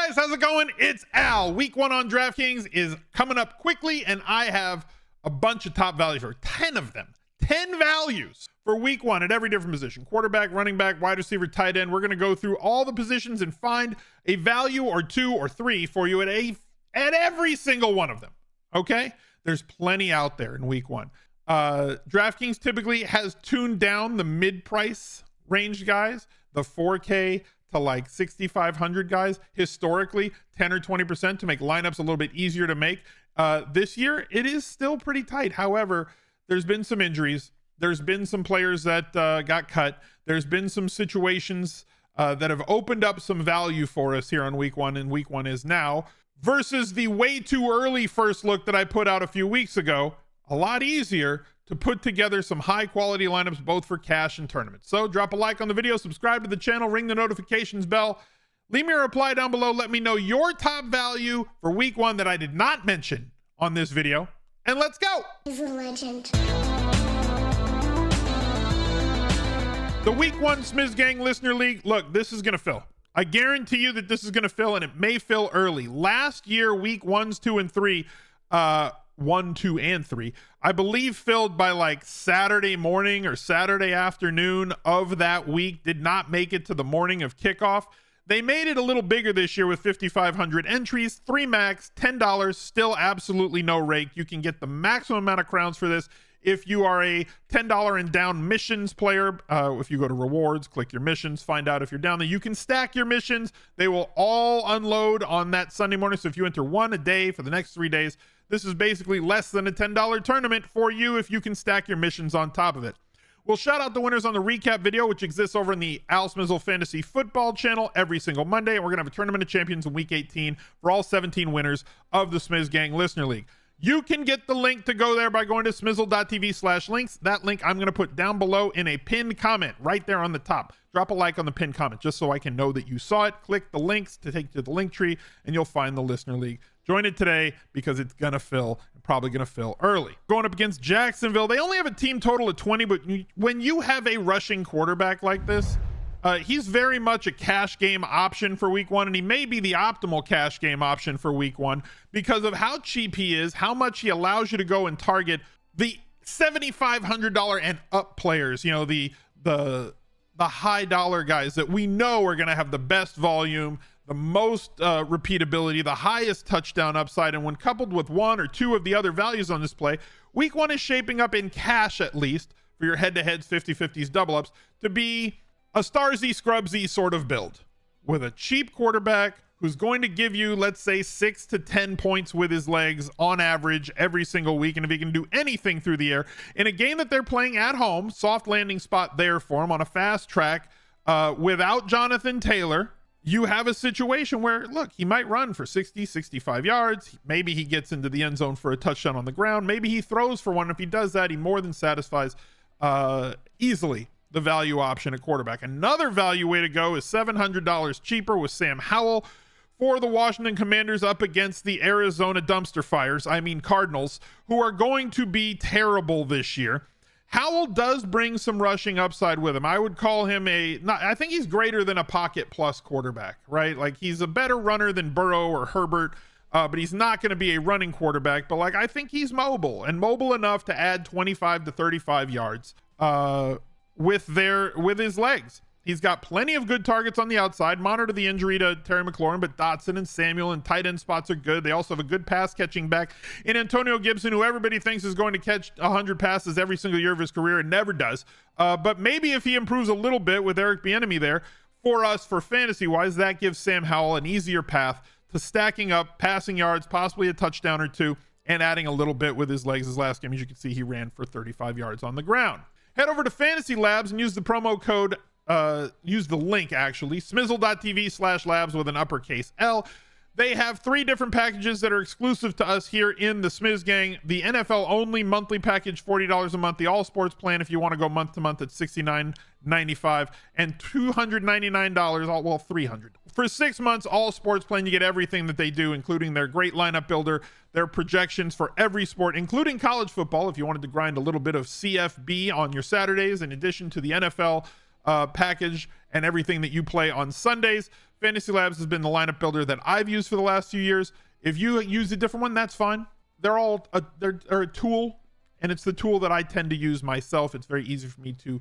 guys, how's it going? It's Al. Week 1 on DraftKings is coming up quickly, and I have a bunch of top values for 10 of them. 10 values for week 1 at every different position: quarterback, running back, wide receiver, tight end. We're going to go through all the positions and find a value or 2 or 3 for you at every single one of them. Okay? There's plenty out there in week 1. DraftKings typically has tuned down the mid-price range guys, the 4K to like 6,500 guys, historically 10 or 20% to make lineups a little bit easier to make. This year, it is still pretty tight. However, there's been some injuries. There's been some players that got cut. There's been some situations that have opened up some value for us here on week 1, and week 1 is now, versus the way too early first look that I put out a few weeks ago. A lot easier to put together some high quality lineups, both for cash and tournaments. So drop a like on the video, subscribe to the channel, ring the notifications bell, leave me a reply down below. Let me know your top value for week 1 that I did not mention on this video, and let's go. He's a legend. The week 1 Smiz Gang Listener League. Look, this is going to fill. I guarantee you that this is going to fill, and it may fill early. Last year, week 1s, 2, and 3, 1, 2, and 3, I believe filled by like Saturday morning or Saturday afternoon of that week. Did not make it to the morning of kickoff. They made it a little bigger this year with 5,500 entries, 3 max, $10, still absolutely no rake. You can get the maximum amount of crowns for this if you are a $10 and down missions player. If you go to rewards, click your missions, find out if you're down there. You can stack your missions. They will all unload on that Sunday morning. So if you enter 1 a day for the next 3 days, this is basically less than a $10 tournament for you if you can stack your missions on top of it. We'll shout out the winners on the recap video, which exists over in the Al Smizzle Fantasy Football channel every single Monday. And we're going to have a tournament of champions in week 18 for all 17 winners of the Smiz Gang Listener League. You can get the link to go there by going to smizzle.tv/links. That link I'm going to put down below in a pinned comment right there on the top. Drop a like on the pinned comment just so I can know that you saw it. Click the links to take you to the link tree, and you'll find the Listener League. Join it today because it's going to fill, probably going to fill early. Going up against Jacksonville, they only have a team total of 20, but when you have a rushing quarterback like this, he's very much a cash game option for week 1, and he may be the optimal cash game option for week 1 because of how cheap he is, how much he allows you to go and target the $7,500 and up players, you know, the high dollar guys that we know are going to have the best volume, the most repeatability, the highest touchdown upside. And when coupled with 1 or 2 of the other values on this play, week 1 is shaping up in cash, at least for your head-to-heads, 50-50s, double-ups, to be a Starsy Scrubsy sort of build with a cheap quarterback who's going to give you, let's say, 6 to 10 points with his legs on average every single week. And if he can do anything through the air in a game that they're playing at home, soft landing spot there for him on a fast track, without Jonathan Taylor, you have a situation where, look, he might run for 60, 65 yards. Maybe he gets into the end zone for a touchdown on the ground. Maybe he throws for one. If he does that, he more than satisfies easily the value option at quarterback. Another value way to go is $700 cheaper with Sam Howell for the Washington Commanders up against the Arizona Dumpster Fires, Cardinals, who are going to be terrible this year. Howell does bring some rushing upside with him. I would call him I think he's greater than a pocket plus quarterback, right? Like, he's a better runner than Burrow or Herbert, but he's not going to be a running quarterback. But like, I think he's mobile enough to add 25 to 35 yards with his legs. He's got plenty of good targets on the outside. Monitor the injury to Terry McLaurin, but Dotson and Samuel and tight end spots are good. They also have a good pass catching back in Antonio Gibson, who everybody thinks is going to catch 100 passes every single year of his career and never does. But maybe if he improves a little bit with Eric Bieniemy there for us, for fantasy wise, that gives Sam Howell an easier path to stacking up passing yards, possibly a touchdown or 2, and adding a little bit with his legs. His last game, as you can see, he ran for 35 yards on the ground. Head over to Fantasy Labs and use the promo code use the link, actually, smizzle.tv/labs with an uppercase L. They have 3 different packages that are exclusive to us here in the Smiz Gang. The NFL only monthly package, $40 a month. The all sports plan, if you want to go month to month, at $69.95, and $299, well, $300 for 6 months. All sports plan, you get everything that they do, including their great lineup builder, their projections for every sport, including college football, if you wanted to grind a little bit of CFB on your Saturdays, in addition to the NFL package and everything that you play on Sundays. Fantasy Labs has been the lineup builder that I've used for the last few years. If you use a different one, that's fine. They're all they're a tool, and it's the tool that I tend to use myself. It's very easy for me to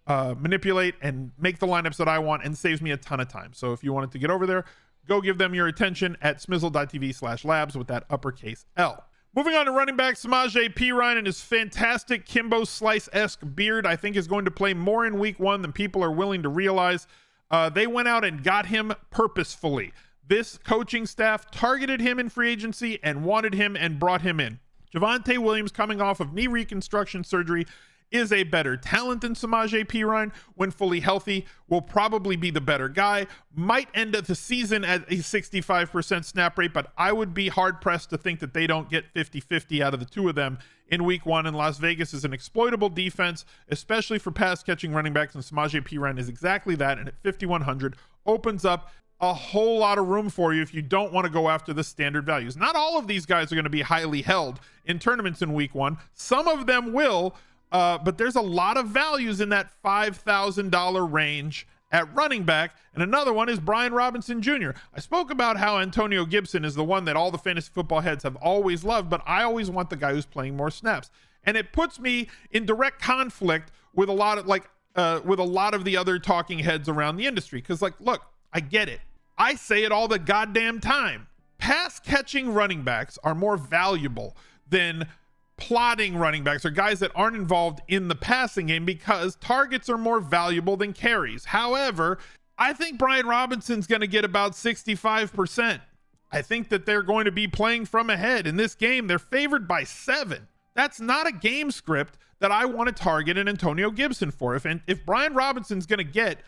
manipulate and make the lineups that I want, and saves me a ton of time. So if you wanted to get over there, go give them your attention at smizzle.tv/labs with that uppercase L. Moving on to running back, Samaje Perine and his fantastic Kimbo Slice-esque beard, I think is going to play more in week 1 than people are willing to realize. They went out and got him purposefully. This coaching staff targeted him in free agency and wanted him and brought him in. Javonte Williams, coming off of knee reconstruction surgery, is a better talent than Samaje Perine. When fully healthy, will probably be the better guy. Might end the season at a 65% snap rate, but I would be hard-pressed to think that they don't get 50-50 out of the two of them in week 1. And Las Vegas is an exploitable defense, especially for pass-catching running backs, and Samaje Perine is exactly that, and at 5,100 opens up a whole lot of room for you if you don't want to go after the standard values. Not all of these guys are going to be highly held in tournaments in week 1. Some of them will, but there's a lot of values in that $5,000 range at running back. And another one is Brian Robinson Jr. I spoke about how Antonio Gibson is the one that all the fantasy football heads have always loved, but I always want the guy who's playing more snaps. And it puts me in direct conflict with a lot of the other talking heads around the industry. Because, like, look, I get it. I say it all the goddamn time. Pass catching running backs are more valuable than plotting running backs, or guys that aren't involved in the passing game, because targets are more valuable than carries. However, I think Brian Robinson's going to get about 65%. I think that they're going to be playing from ahead in this game. They're favored by 7. That's not a game script that I want to target an Antonio Gibson for. If Brian Robinson's going to get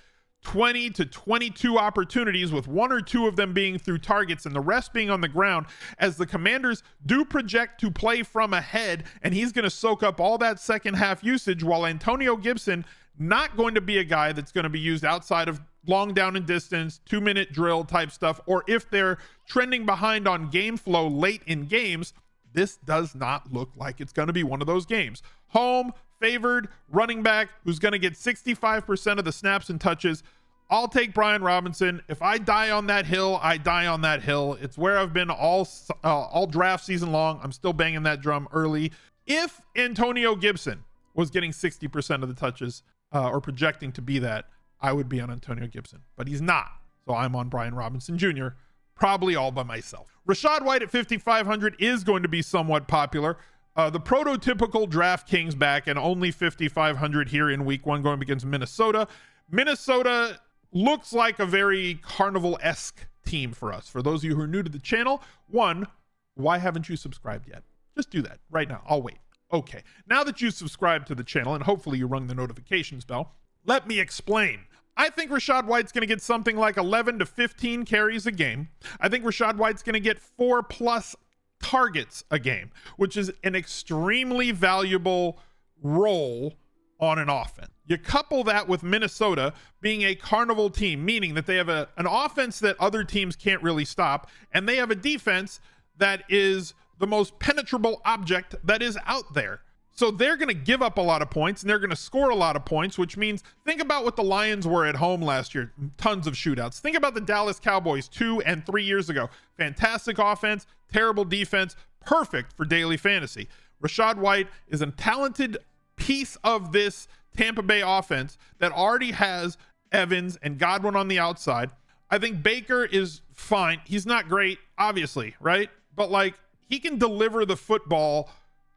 20 to 22 opportunities, with 1 or 2 of them being through targets and the rest being on the ground, as the Commanders do project to play from ahead, and he's going to soak up all that second half usage, while Antonio Gibson not going to be a guy that's going to be used outside of long down and distance, 2-minute drill type stuff, or if they're trending behind on game flow late in games. This does not look like it's going to be one of those games. Home favored running back who's going to get 65% of the snaps and touches. I'll take Brian Robinson. If I die on that hill, I die on that hill. It's where I've been all draft season long. I'm still banging that drum early. If Antonio Gibson was getting 60% of the touches, or projecting to be that, I would be on Antonio Gibson, but he's not. So I'm on Brian Robinson Jr., probably all by myself. Rashad White at 5,500 is going to be somewhat popular. The prototypical DraftKings back, and only 5,500 here in week 1 going against Minnesota. Minnesota looks like a very Carnival-esque team for us. For those of you who are new to the channel, 1, why haven't you subscribed yet? Just do that right now. I'll wait. Okay. Now that you subscribed to the channel, and hopefully you rung the notifications bell, let me explain. I think Rashad White's going to get something like 11 to 15 carries a game. I think Rashad White's going to get 4+ targets a game, which is an extremely valuable role on an offense. You couple that with Minnesota being a carnival team, meaning that they have an offense that other teams can't really stop, and they have a defense that is the most penetrable object that is out there. So they're going to give up a lot of points, and they're going to score a lot of points, which means think about what the Lions were at home last year. Tons of shootouts. Think about the Dallas Cowboys 2 and 3 years ago. Fantastic offense, terrible defense, perfect for daily fantasy. Rashad White is a talented piece of this Tampa Bay offense that already has Evans and Godwin on the outside. I think Baker is fine. He's not great, obviously, right? But like, he can deliver the football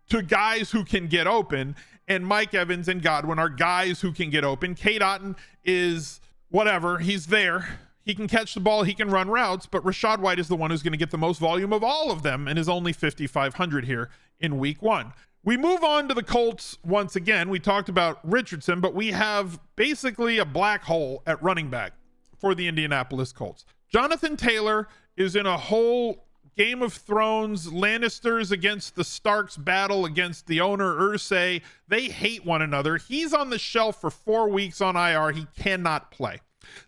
to guys who can get open, and Mike Evans and Godwin are guys who can get open. Cade Otton is whatever. He's there. He can catch the ball. He can run routes, but Rashad White is the one who's going to get the most volume of all of them, and is only 5,500 here in week 1. We move on to the Colts once again. We talked about Richardson, but we have basically a black hole at running back for the Indianapolis Colts. Jonathan Taylor is in a whole Game of Thrones, Lannisters against the Starks battle against the owner Ursay. They hate one another. He's on the shelf for 4 weeks on IR. He cannot play.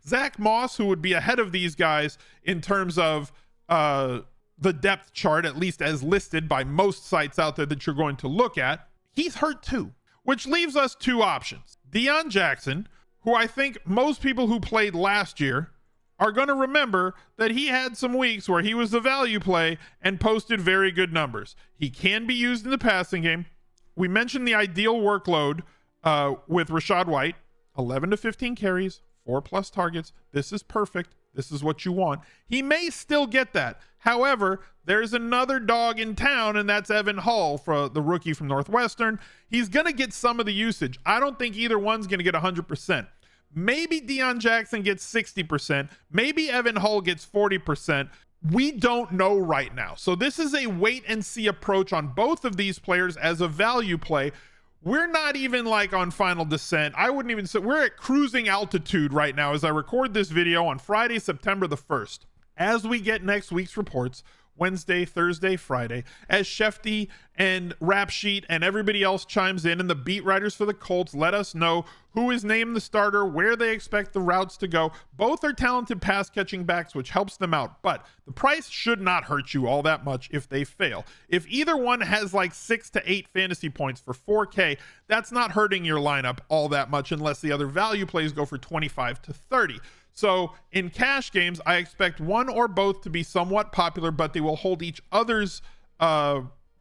Zach Moss, who would be ahead of these guys in terms of the depth chart, at least as listed by most sites out there that you're going to look at, he's hurt too, which leaves us 2 options. Deion Jackson, who I think most people who played last year are going to remember that he had some weeks where he was the value play and posted very good numbers. He can be used in the passing game. We mentioned the ideal workload with Rachaad White, 11 to 15 carries, 4+ targets. This is perfect. This is what you want. He may still get that. However, there's another dog in town, and that's Evan Hull, for the rookie from Northwestern. He's going to get some of the usage. I don't think either one's going to get 100%. Maybe Deion Jackson gets 60%. Maybe Evan Hull gets 40%. We don't know right now. So this is a wait and see approach on both of these players as a value play. We're not even like on final descent. I wouldn't even say we're at cruising altitude right now as I record this video on Friday, September the 1st. As we get next week's reports, Wednesday, Thursday, Friday, as Shefty and Rap Sheet and everybody else chimes in, and the beat writers for the Colts let us know who is named the starter, where they expect the routes to go. Both are talented pass catching backs, which helps them out, but the price should not hurt you all that much if they fail. If either one has like 6 to 8 fantasy points for 4K, that's not hurting your lineup all that much unless the other value plays go for 25 to 30. So in cash games, I expect one or both to be somewhat popular, but they will hold each other's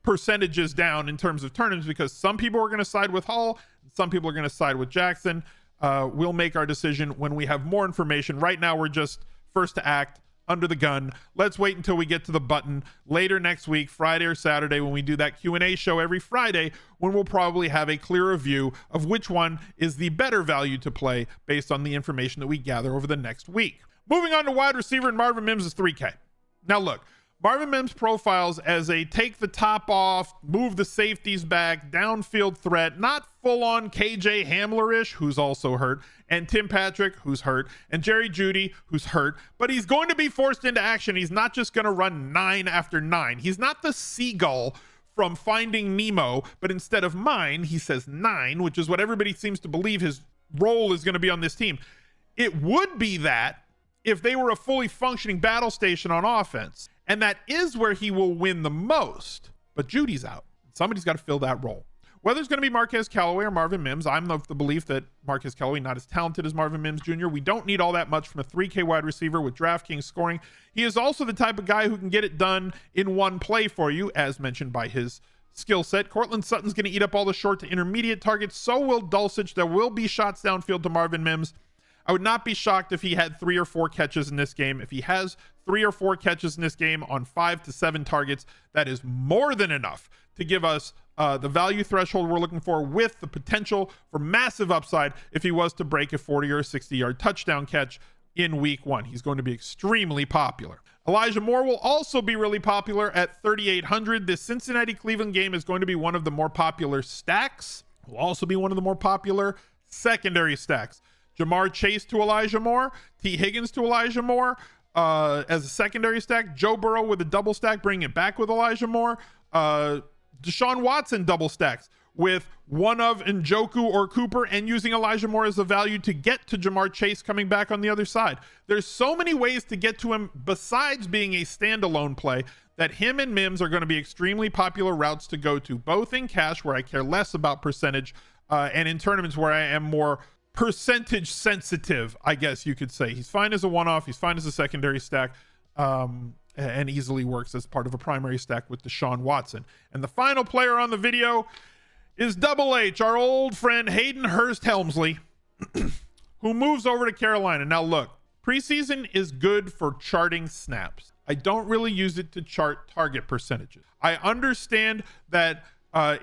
percentages down in terms of tournaments, because some people are going to side with Hull, some people are going to side with Jackson. We'll make our decision when we have more information. Right now, we're just first to act, under the gun. Let's wait until we get to the button later next week, Friday or Saturday, when we do that Q&A show every Friday, when we'll probably have a clearer view of which one is the better value to play based on the information that we gather over the next week. Moving on to wide receiver, and Marvin Mims is 3K. Now look, Marvin Mims profiles as a take the top off, move the safeties back, downfield threat, not full-on KJ Hamler-ish, who's also hurt, and Tim Patrick, who's hurt, and Jerry Jeudy, who's hurt, but he's going to be forced into action. He's not just going to run 9 after 9. He's not the seagull from Finding Nemo, but instead of mine, he says 9, which is what everybody seems to believe his role is going to be on this team. It would be that if they were a fully functioning battle station on offense. And that is where he will win the most. But Judy's out. Somebody's got to fill that role. Whether it's going to be Marquez Callaway or Marvin Mims, I'm of the belief that Marquez Callaway not as talented as Marvin Mims Jr. We don't need all that much from a 3K wide receiver with DraftKings scoring. He is also the type of guy who can get it done in one play for you, as mentioned by his skill set. Cortland Sutton's going to eat up all the short to intermediate targets. So will Dulcich. There will be shots downfield to Marvin Mims. I would not be shocked if he had 3 or 4 catches in this game. If he has 3 or 4 catches in this game on 5 to 7 targets, that is more than enough to give us the value threshold we're looking for, with the potential for massive upside if he was to break a 40 or 60-yard touchdown catch in week 1. He's going to be extremely popular. Elijah Moore will also be really popular at 3,800. This Cincinnati-Cleveland game is going to be one of the more popular stacks. Will also be one of the more popular secondary stacks. Jamar Chase to Elijah Moore, T. Higgins to Elijah Moore as a secondary stack, Joe Burrow with a double stack, bringing it back with Elijah Moore, Deshaun Watson double stacks with one of Njoku or Cooper, and using Elijah Moore as a value to get to Jamar Chase coming back on the other side. There's so many ways to get to him besides being a standalone play that him and Mims are going to be extremely popular routes to go to, both in cash, where I care less about percentage, and in tournaments where I am more percentage sensitive, I guess you could say. He's fine as a one-off. He's fine as a secondary stack, and easily works as part of a primary stack with Deshaun Watson. And the final player on the video is Double H, our old friend Hayden Hurst Helmsley, who moves over to Carolina. Now look, preseason is good for charting snaps. I don't really use it to chart target percentages. I understand that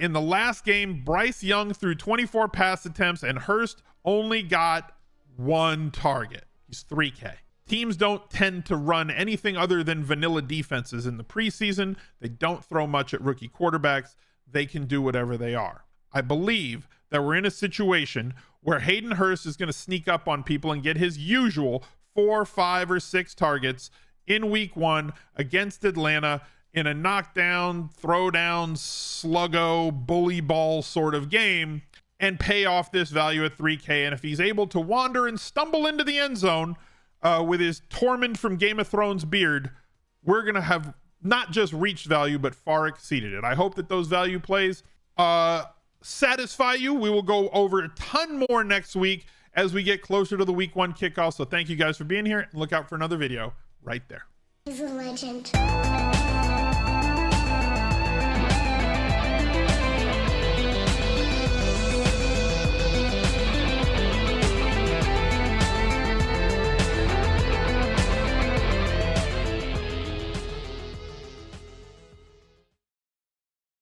in the last game, Bryce Young threw 24 pass attempts and Hurst only got 1 target. He's 3K. Teams don't tend to run anything other than vanilla defenses in the preseason. They don't throw much at rookie quarterbacks. They can do whatever they are. I believe that we're in a situation where Hayden Hurst is going to sneak up on people and get his usual 4, 5, or 6 targets in week 1 against Atlanta in a knockdown, throwdown, sluggo, bully ball sort of game, and pay off this value at 3K. And if he's able to wander and stumble into the end zone with his Tormund from Game of Thrones beard, we're going to have not just reached value, but far exceeded it. I hope that those value plays satisfy you. We will go over a ton more next week as we get closer to the week 1 kickoff. So thank you guys for being here, and look out for another video right there. He's a legend.